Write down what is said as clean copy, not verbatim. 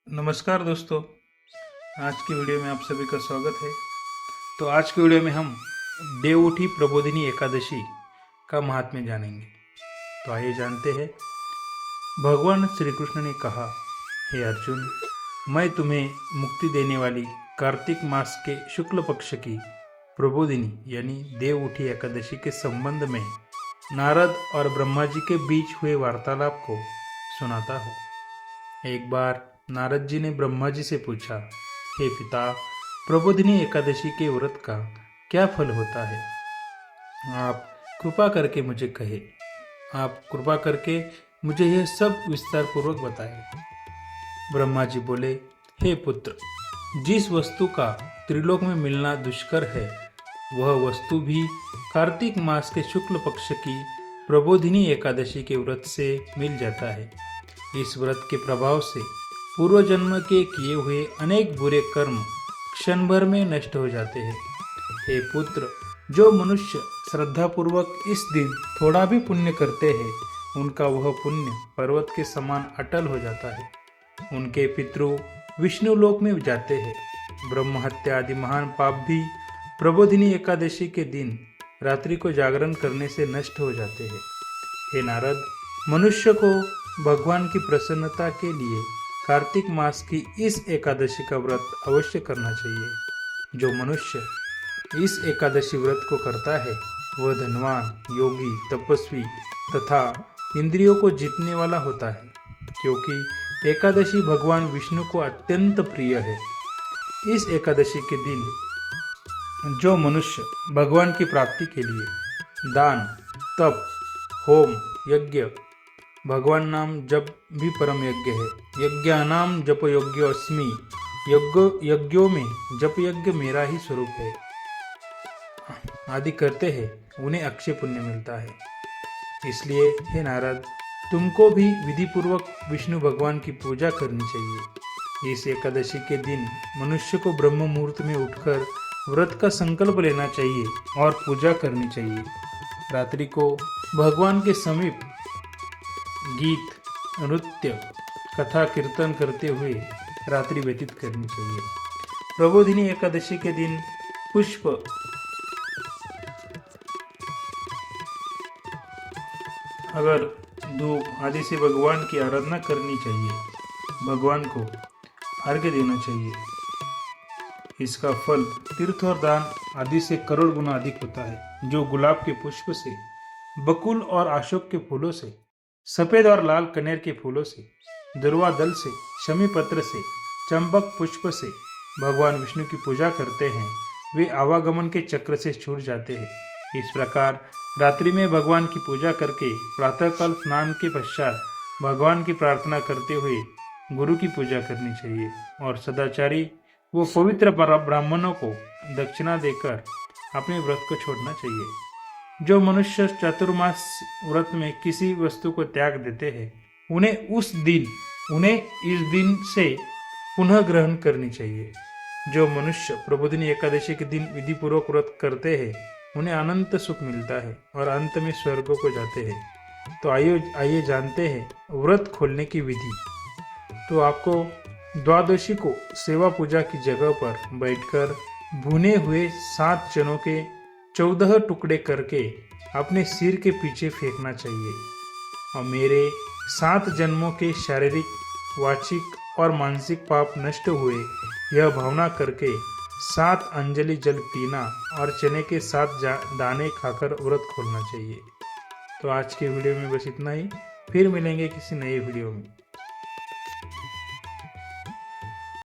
नमस्कार दोस्तों, आज की वीडियो में आप सभी का स्वागत है। तो आज की वीडियो में हम देवउठी प्रबोधिनी एकादशी का महात्म्य जानेंगे। तो आइए जानते हैं। भगवान श्री कृष्ण ने कहा, हे अर्जुन, मैं तुम्हें मुक्ति देने वाली कार्तिक मास के शुक्ल पक्ष की प्रबोधिनी यानी देवउठी एकादशी के संबंध में नारद और ब्रह्मा जी के बीच हुए वार्तालाप को सुनाता हूँ। एक बार नारद जी ने ब्रह्मा जी से पूछा, हे पिता, प्रबोधिनी एकादशी के व्रत का क्या फल होता है? आप कृपा करके मुझे कहे। आप कृपा करके मुझे यह सब विस्तार पूर्वक बताएं। ब्रह्मा जी बोले, हे पुत्र, जिस वस्तु का त्रिलोक में मिलना दुष्कर है, वह वस्तु भी कार्तिक मास के शुक्ल पक्ष की प्रबोधिनी एकादशी के व्रत से मिल जाता है। इस व्रत के प्रभाव से पूर्व जन्म के किए हुए अनेक बुरे कर्म क्षण भर में नष्ट हो जाते हैं। हे पुत्र, जो मनुष्य श्रद्धापूर्वक इस दिन थोड़ा भी पुण्य करते हैं, उनका वह पुण्य पर्वत के समान अटल हो जाता है। उनके पितृ विष्णु लोक में जाते हैं। ब्रह्म हत्या आदि महान पाप भी प्रबोधिनी एकादशी के दिन रात्रि को जागरण करने से नष्ट हो जाते हैं। हे नारद, मनुष्य को भगवान की प्रसन्नता के लिए कार्तिक मास की इस एकादशी का व्रत अवश्य करना चाहिए। जो मनुष्य इस एकादशी व्रत को करता है, वह धनवान, योगी, तपस्वी तथा इंद्रियों को जीतने वाला होता है, क्योंकि एकादशी भगवान विष्णु को अत्यंत प्रिय है। इस एकादशी के दिन जो मनुष्य भगवान की प्राप्ति के लिए दान, तप, होम, यज्ञ, भगवान नाम जप भी परम यज्ञ है। यज्ञानाम जप यज्ञ अस्मि, यज्ञों में जप यज्ञ मेरा ही स्वरूप है आदि करते हैं, उन्हें अक्षय पुण्य मिलता है। इसलिए हे नारद, तुमको भी विधि पूर्वक विष्णु भगवान की पूजा करनी चाहिए। इस एकादशी के दिन मनुष्य को ब्रह्म मुहूर्त में उठकर व्रत का संकल्प लेना चाहिए और पूजा करनी चाहिए। रात्रि को भगवान के समीप गीत, नृत्य, कथा कीर्तन करते हुए रात्रि व्यतीत करनी चाहिए। प्रबोधिनी एकादशी के दिन पुष्प, अगर धूप आदि से भगवान की आराधना करनी चाहिए। भगवान को अर्घ्य देना चाहिए। इसका फल तीर्थ और दान आदि से करोड़ गुना अधिक होता है। जो गुलाब के पुष्प से, बकुल और अशोक के फूलों से, सफेद और लाल कनेर के फूलों से, दुर्वा दल से, शमी पत्र से, चंपक पुष्प से भगवान विष्णु की पूजा करते हैं, वे आवागमन के चक्र से छूट जाते हैं। इस प्रकार रात्रि में भगवान की पूजा करके प्रातःकाल स्नान के पश्चात भगवान की प्रार्थना करते हुए गुरु की पूजा करनी चाहिए और सदाचारी व पवित्र ब्राह्मणों को दक्षिणा देकर अपने व्रत को छोड़ना चाहिए। जो मनुष्य चातुर्मास व्रत में किसी वस्तु को त्याग देते हैं, उन्हें इस दिन से पुनः ग्रहण करनी चाहिए। जो मनुष्य प्रबोधिनी एकादशी के दिन विधि पूर्वक व्रत करते हैं, उन्हें अनंत सुख मिलता है और अंत में स्वर्ग को जाते हैं। तो आइए जानते हैं व्रत खोलने की विधि। तो आपको द्वादशी को सेवा पूजा की जगह पर बैठकर भुने हुए 7 चनों के 14 टुकड़े करके अपने सिर के पीछे फेंकना चाहिए और मेरे 7 जन्मों के शारीरिक, वाचिक और मानसिक पाप नष्ट हुए, यह भावना करके 7 अंजलि जल पीना और चने के 7 दाने खाकर व्रत खोलना चाहिए। तो आज के वीडियो में बस इतना ही। फिर मिलेंगे किसी नए वीडियो में।